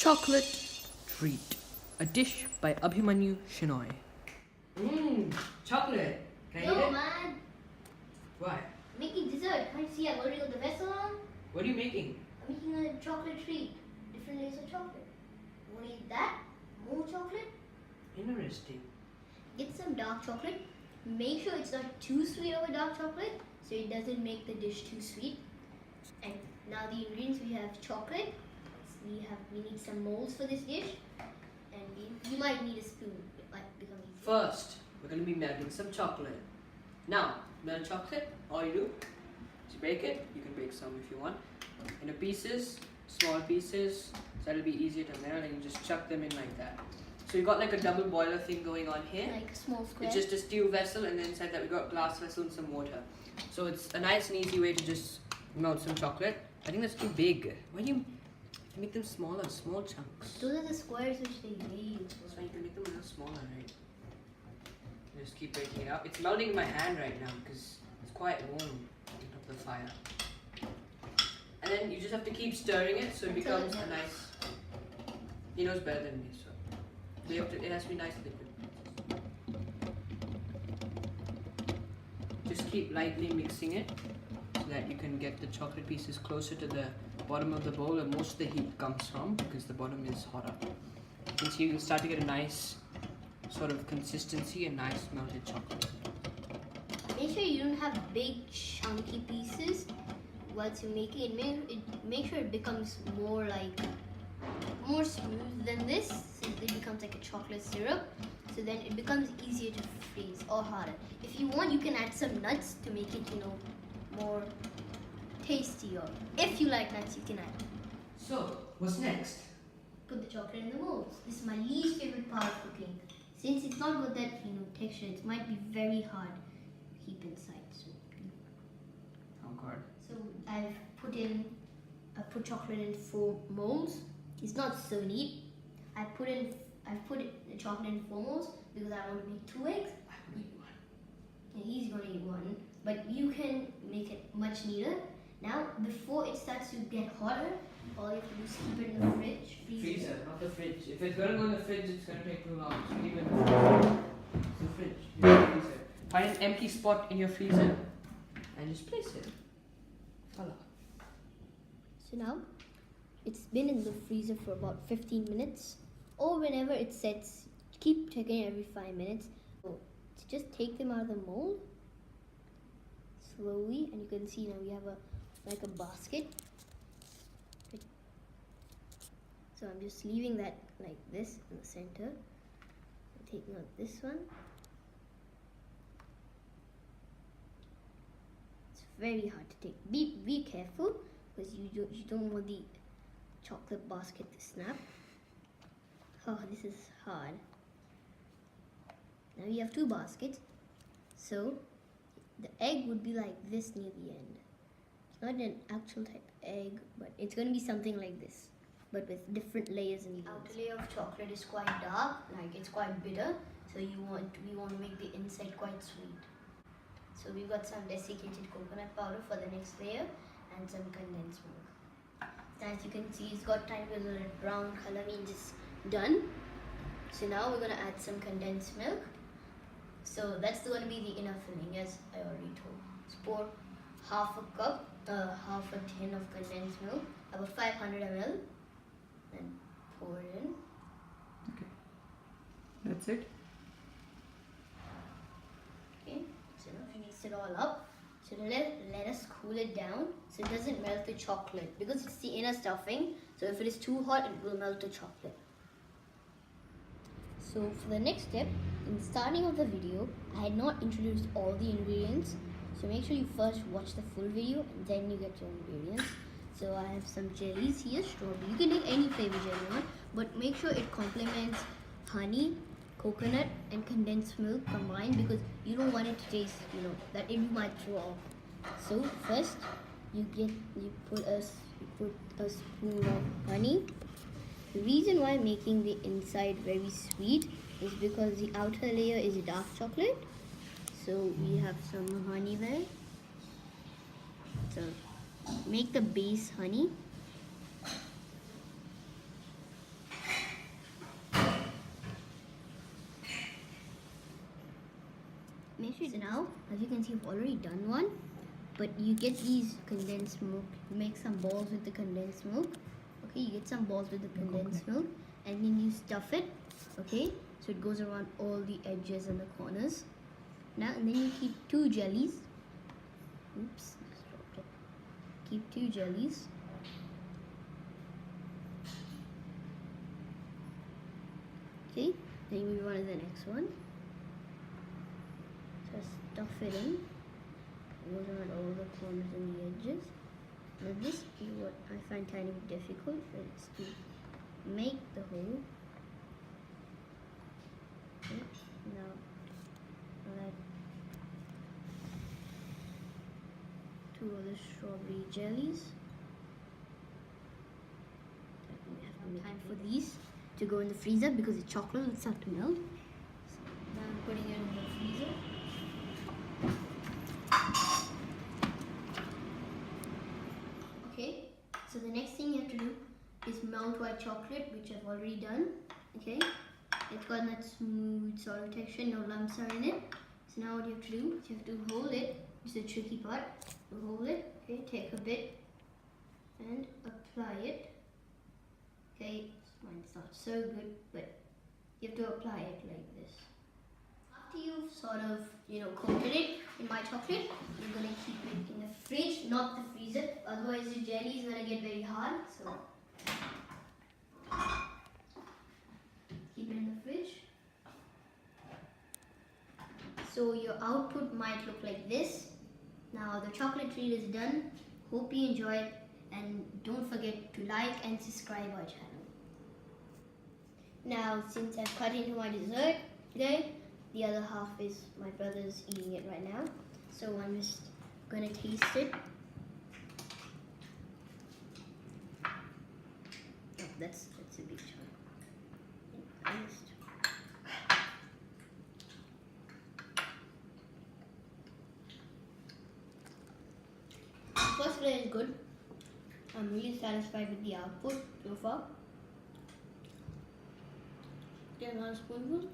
Chocolate Treat, a dish by Abhimanyu Shenoy. Chocolate. Can I eat No, it? man. Why? Making dessert. Can't you see I've already got the vessel on? What are you making? I'm making a chocolate treat. Different layers of chocolate. You want to eat that? More chocolate? Interesting. Get some dark chocolate. Make sure it's not too sweet of a dark chocolate, so it doesn't make the dish too sweet. And now the ingredients, we have chocolate. We need some molds for this dish, and you might need a spoon. It might become easy. First, we're going to be melting some chocolate. Now, melt chocolate, all you do is you bake it. You can bake some if you want. Into pieces, small pieces, so it'll be easier to melt, and you just chuck them in like that. So you got like a double boiler thing going on here. Like a small square. It's just a stew vessel, and then inside that we got glass vessel and some water. So it's a nice and easy way to just melt some chocolate. I think that's too big. Why do you make them smaller, small chunks? Those are the squares which they made. That's why you can make them a little smaller, right? Just keep breaking it up. It's melting in my hand right now because it's quite warm on top of the fire. And then you just have to keep stirring it so it becomes a nice. He knows better than me, so it has to be nice liquid. Just keep lightly mixing it so that you can get the chocolate pieces closer to the bottom of the bowl where most of the heat comes from, because the bottom is hotter. You can see you can start to get a nice sort of consistency and nice melted chocolate. Make sure you don't have big chunky pieces once you make it. Make sure it becomes more smooth than this, so it becomes like a chocolate syrup. So then it becomes easier to freeze, or harder. If you want, you can add some nuts to make it, more tasty. Or if you like nuts, you can add. So, what's next? Put the chocolate in the molds. This is my least favorite part of cooking. Since it's not got that texture, it might be very hard to keep inside. Oh god. So I've put chocolate in 4 molds. It's not so neat. I've put the chocolate in 4 molds because I want to make 2 eggs. I will eat one. And he's gonna eat 1, but you can make it much neater. Now, before it starts to get hotter, all you have to do is keep it in the fridge. Freezer, not the fridge. If it's gonna go in the fridge, it's gonna take too long. So leave it in the fridge. It's the fridge. The freezer. Find an empty spot in your freezer and just place it. Voila. So now, it's been in the freezer for about 15 minutes, or whenever it sets. Keep checking every 5 minutes. So just take them out of the mold slowly, and you can see now we have a basket. So I'm just leaving that like this in the center. I'm taking out this one. It's very hard to take. Be careful, because you don't want the chocolate basket to snap. Oh, this is hard. Now you have 2 baskets. So the egg would be like this near the end. It's not an actual type egg, but it's going to be something like this, but with different layers in the outer layer of chocolate is quite dark, like it's quite bitter. So we want to make the inside quite sweet. So we've got some desiccated coconut powder for the next layer and some condensed milk. As you can see, it's got tiny little brown color, means it's done. So now we're gonna add some condensed milk. So that's going to be the inner filling, as I already told. Let's pour half a tin of condensed milk, about 500 ml, and pour it in. Okay. That's it. Okay, so now we mix it all up. So let us cool it down so it doesn't melt the chocolate, because it's the inner stuffing. So if it is too hot, it will melt the chocolate. So for the next step, in the starting of the video, I had not introduced all the ingredients. So make sure you first watch the full video and then you get your ingredients. So I have some jellies here, strawberry. You can take any flavor jelly you want, but make sure it complements honey, coconut, and condensed milk combined, because you don't want it to taste, that it might throw off. So first, you put a spoon of honey. The reason why I'm making the inside very sweet is because the outer layer is dark chocolate. So we have some honey there. So make the base honey. So now, as you can see, I've already done one. But you get these condensed milk. You make some balls with the condensed milk. Okay, you get some balls with the condensed milk, and then you stuff it. Okay, so it goes around all the edges and the corners. Now, and then you keep 2 jellies. Oops, dropped it. Keep 2 jellies. Okay, then you move on to the next one. So stuff it in. It goes around all the corners and the edges. Now this is what I find kind of difficult, is to make the hole. Okay, now I'll add 2 other strawberry jellies. We have to make time for these to go in the freezer because the chocolate will start to melt. So now I'm putting it in the freezer. Okay, so the next thing you have to do is melt white chocolate, which I've already done. Okay, it's got that smooth sort of texture, no lumps are in it. So now what you have to do is you have to hold it. This is the tricky part. You hold it. Okay, take a bit and apply it. Okay, mine's not so good, but you have to apply it like this. After you've sort of, coated it in white chocolate, you're going to keep it in the fridge, not the freezer. Otherwise, the jelly is going to get very hard. So, keep it in the fridge. So, your output might look like this. Now, the chocolate treat is done. Hope you enjoyed, and don't forget to like and subscribe our channel. Now, since I've cut into my dessert today, the other half is my brother's eating it right now. So I'm just gonna taste it. Oh, that's a big chunk. The first layer is good. I'm really satisfied with the output so far. Get another spoonful.